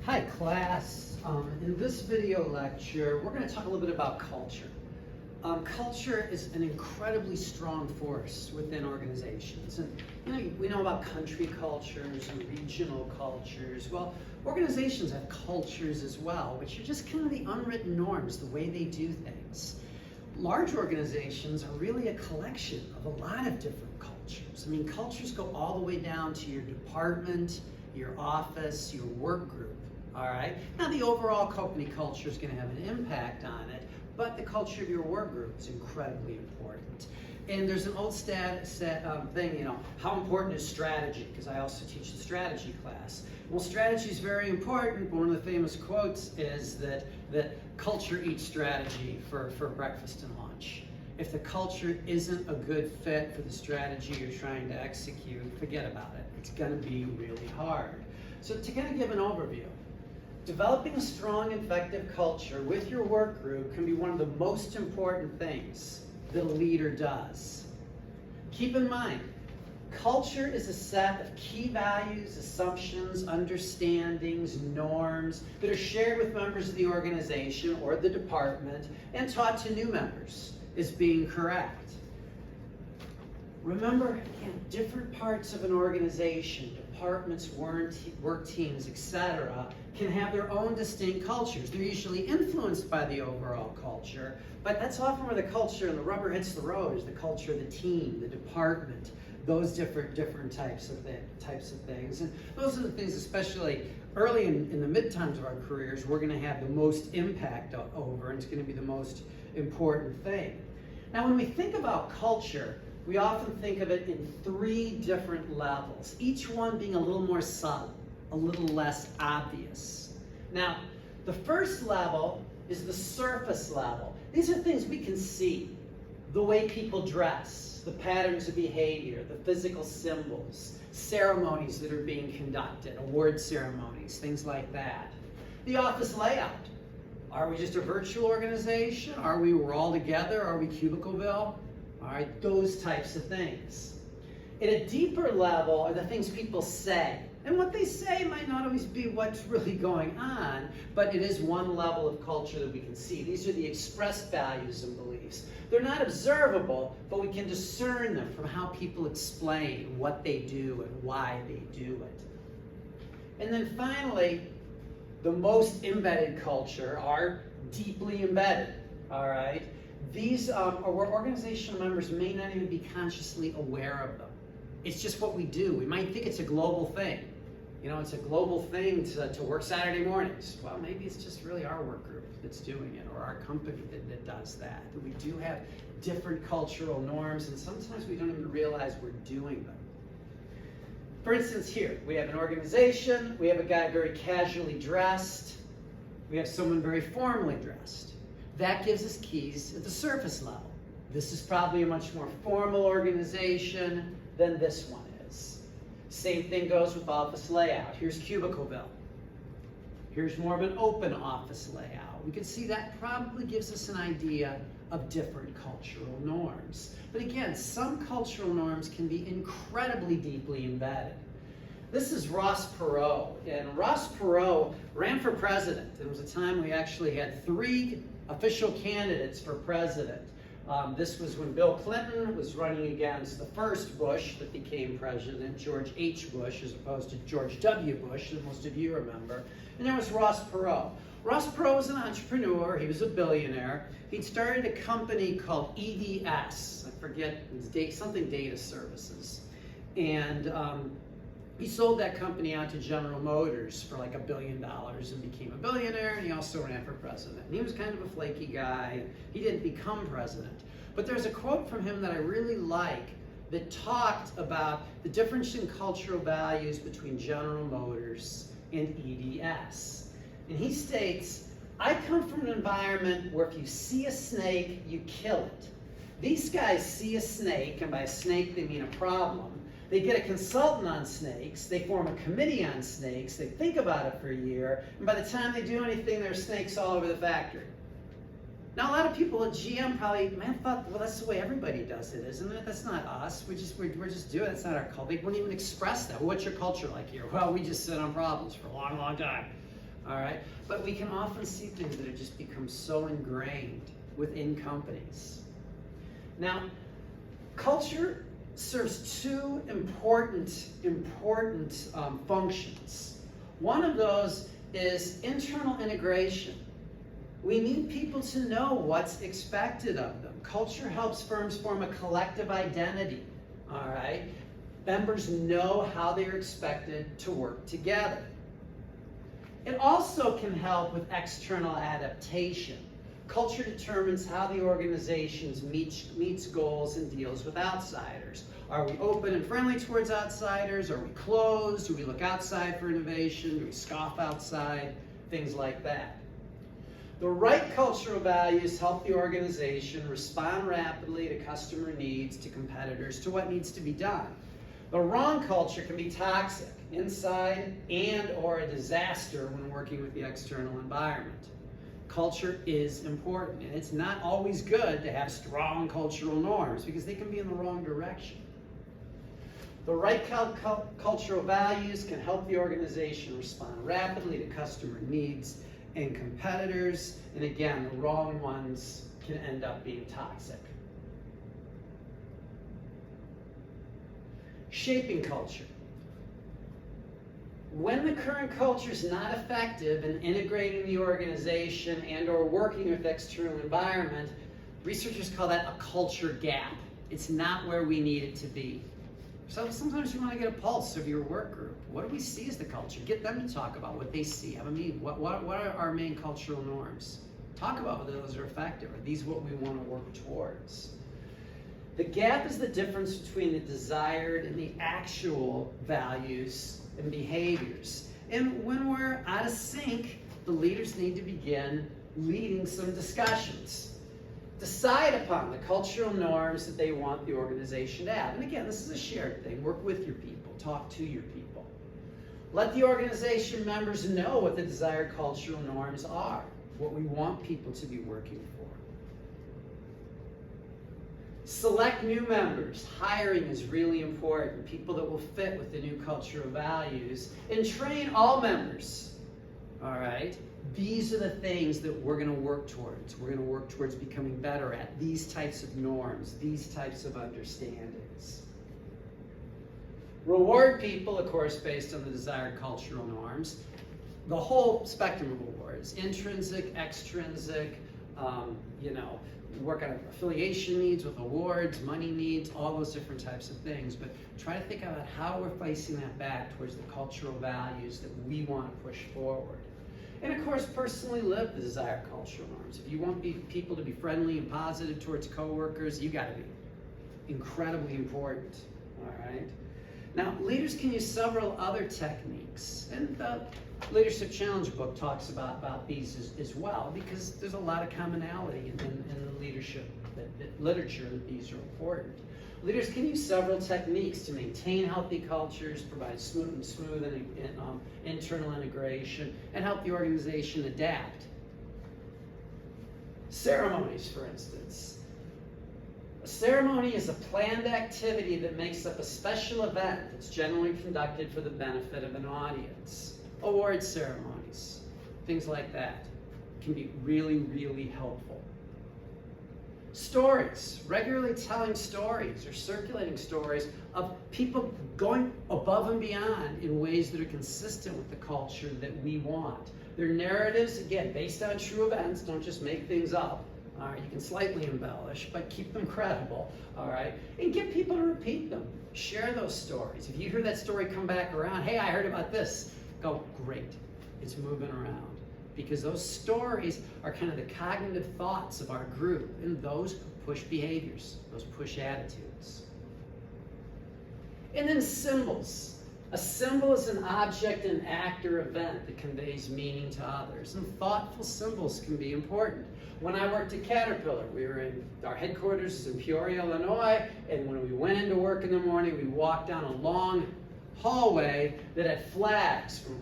Hi class. In this video lecture, we're going to talk a little bit about culture. Culture is an incredibly strong force within organizations. And we know about country cultures and regional cultures. Well, organizations have cultures as well, which are just kind of the unwritten norms, the way they do things. Large organizations are really a collection of a lot of different cultures. I mean, cultures go all the way down to your department, your office, your work group. All right. Now, the overall company culture is going to have an impact on it, but the culture of your work group is incredibly important. And there's an old thing, how important is strategy? Because I also teach the strategy class. Well, strategy is very important, but one of the famous quotes is that culture eats strategy for breakfast and lunch. If the culture isn't a good fit for the strategy you're trying to execute, forget about it. It's going to be really hard. So to kind of give an overview, developing a strong, effective culture with your work group can be one of the most important things that a leader does. Keep in mind, culture is a set of key values, assumptions, understandings, norms that are shared with members of the organization or the department and taught to new members as being correct. Remember, again, different parts of an organization, departments, work teams, etc., can have their own distinct cultures. They're usually influenced by the overall culture, but that's often where the culture and the rubber hits the road, is the culture of the team, the department, those different types of things. And those are the things, especially early in the mid-times of our careers, we're going to have the most impact over, and it's going to be the most important thing. Now, when we think about culture, we often think of it in three different levels, each one being a little more subtle, a little less obvious. Now, the first level is the surface level. These are things we can see. The way people dress, the patterns of behavior, the physical symbols, ceremonies that are being conducted, award ceremonies, things like that. The office layout. Are we just a virtual organization? We're all together? Are we Cubicleville? All right, those types of things. At a deeper level are the things people say. And what they say might not always be what's really going on, but it is one level of culture that we can see. These are the expressed values and beliefs. They're not observable, but we can discern them from how people explain what they do and why they do it. And then finally, the most embedded culture are deeply embedded, all right? These are where organizational members may not even be consciously aware of them. It's just what we do. We might think it's a global thing. It's a global thing to work Saturday mornings. Well, maybe it's just really our work group that's doing it, or our company that does that. That we do have different cultural norms, and sometimes we don't even realize we're doing them. For instance, here, we have an organization, we have a guy very casually dressed, we have someone very formally dressed. That gives us keys at the surface level. This is probably a much more formal organization than this one is. Same thing goes with office layout. Here's Cubicleville. Here's more of an open office layout. We can see that probably gives us an idea of different cultural norms. But again, some cultural norms can be incredibly deeply embedded. This is Ross Perot, and Ross Perot ran for president. There was a time we actually had 3 official candidates for president. This was when Bill Clinton was running against the first Bush that became president, George H. Bush, as opposed to George W. Bush, that most of you remember. And there was Ross Perot. Ross Perot was an entrepreneur. He was a billionaire. He'd started a company called EDS. I forget, it was something data services. And he sold that company out to General Motors for like $1 billion and became a billionaire, and he also ran for president. And he was kind of a flaky guy. He didn't become president. But there's a quote from him that I really like that talked about the difference in cultural values between General Motors and EDS. And he states, "I come from an environment where if you see a snake, you kill it. These guys see a snake, and by a snake they mean a problem. They get a consultant on snakes, they form a committee on snakes, they think about it for a year, and by the time they do anything, there are snakes all over the factory." Now, a lot of people at GM probably thought, well, that's the way everybody does it, isn't it? That's not us. We're just doing it. That's not our culture. They wouldn't even express that. What's your culture like here? Well, we just sit on problems for a long, long time. all right? But we can often see things that have just become so ingrained within companies. Now, culture serves two important functions. One of those is internal integration. We need people to know what's expected of them. Culture helps firms form a collective identity, all right? Members know how they're expected to work together. It also can help with external adaptation. Culture determines how the organization meets goals and deals with outsiders. Are we open and friendly towards outsiders? Are we closed? Do we look outside for innovation? Do we scoff outside? Things like that. The right cultural values help the organization respond rapidly to customer needs, to competitors, to what needs to be done. The wrong culture can be toxic, inside and or a disaster when working with the external environment. Culture is important, and it's not always good to have strong cultural norms because they can be in the wrong direction. The right cultural values can help the organization respond rapidly to customer needs and competitors, and again, the wrong ones can end up being toxic. Shaping culture. When the current culture is not effective in integrating the organization and or working with the external environment, researchers call that a culture gap. It's not where we need it to be. So sometimes you want to get a pulse of your work group. What do we see as the culture? Get them to talk about what they see. Have a meeting. What are our main cultural norms? Talk about whether those are effective. Are these what we want to work towards? The gap is the difference between the desired and the actual values and behaviors. And when we're out of sync, the leaders need to begin leading some discussions. Decide upon the cultural norms that they want the organization to have. And again, this is a shared thing. Work with your people. Talk to your people. Let the organization members know what the desired cultural norms are, what we want people to be working for. Select new members. Hiring is really important. People that will fit with the new cultural values. And train all members. All right? These are the things that we're going to work towards. We're going to work towards becoming better at these types of norms, these types of understandings. Reward people, of course, based on the desired cultural norms. The whole spectrum of awards, intrinsic, extrinsic, work on affiliation needs with awards, money needs, all those different types of things. But try to think about how we're facing that back towards the cultural values that we want to push forward. And of course, personally live the desired cultural norms. If you want people to be friendly and positive towards coworkers, you got to be incredibly important, all right? Now, leaders can use several other techniques, and the Leadership Challenge book talks about these as well, because there's a lot of commonality in the leadership literature that these are important. Leaders can use several techniques to maintain healthy cultures, provide smooth and internal integration, and help the organization adapt. Ceremonies, for instance. A ceremony is a planned activity that makes up a special event that's generally conducted for the benefit of an audience. Award ceremonies, things like that, can be really, really helpful. Stories, regularly telling stories or circulating stories of people going above and beyond in ways that are consistent with the culture that we want. Their narratives, again, based on true events, don't just make things up. All right, you can slightly embellish, but keep them credible, all right? And get people to repeat them. Share those stories. If you hear that story come back around, hey, I heard about this, go, great, it's moving around. Because those stories are kind of the cognitive thoughts of our group, and those push behaviors, those push attitudes. And then symbols. A symbol is an object, an act, or event that conveys meaning to others. And thoughtful symbols can be important. When I worked at Caterpillar, we were in our headquarters in Peoria, Illinois, and when we went into work in the morning, we walked down a long hallway that had flags from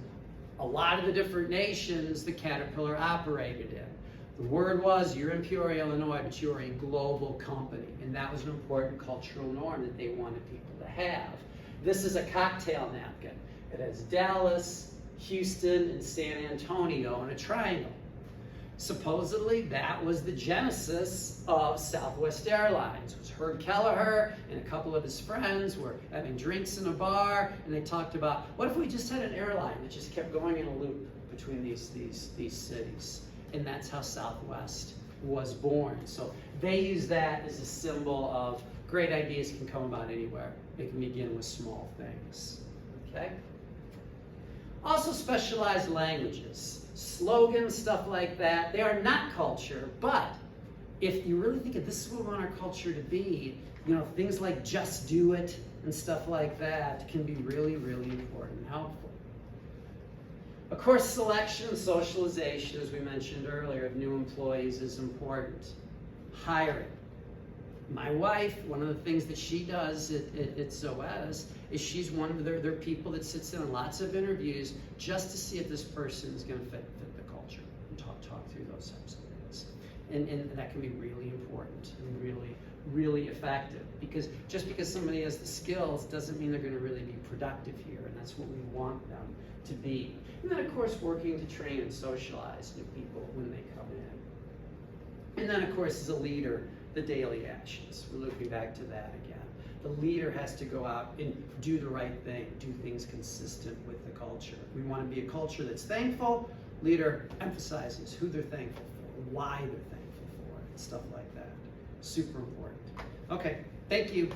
a lot of the different nations that Caterpillar operated in. The word was, you're in Peoria, Illinois, but you're a global company. And that was an important cultural norm that they wanted people to have. This is a cocktail napkin. It has Dallas, Houston and San Antonio in a triangle. Supposedly, that was the genesis of Southwest Airlines. It was Herb Kelleher and a couple of his friends were having drinks in a bar, and they talked about, what if we just had an airline that just kept going in a loop between these cities? And that's how Southwest was born. So they use that as a symbol of great ideas can come about anywhere. They can begin with small things. Okay? Also, specialized languages, slogans, stuff like that. They are not culture, but if you really think of this is what we want our culture to be, you know, things like just do it and stuff like that can be really, really important and helpful. Of course, selection and socialization, as we mentioned earlier, of new employees is important. Hiring. My wife, one of the things that she does at SOAS is she's one of their people that sits in on lots of interviews just to see if this person is going to fit the culture and talk through those types of things. And that can be really important and really effective, because just because somebody has the skills doesn't mean they're going to really be productive here, and that's what we want them to be. And then, of course, working to train and socialize new people when they come in. And then, of course, as a leader, the daily actions. We're looking back to that again. The leader has to go out and do the right thing, do things consistent with the culture. We want to be a culture that's thankful. Leader emphasizes who they're thankful for, why they're thankful for it, stuff like that. Super important. Okay, thank you.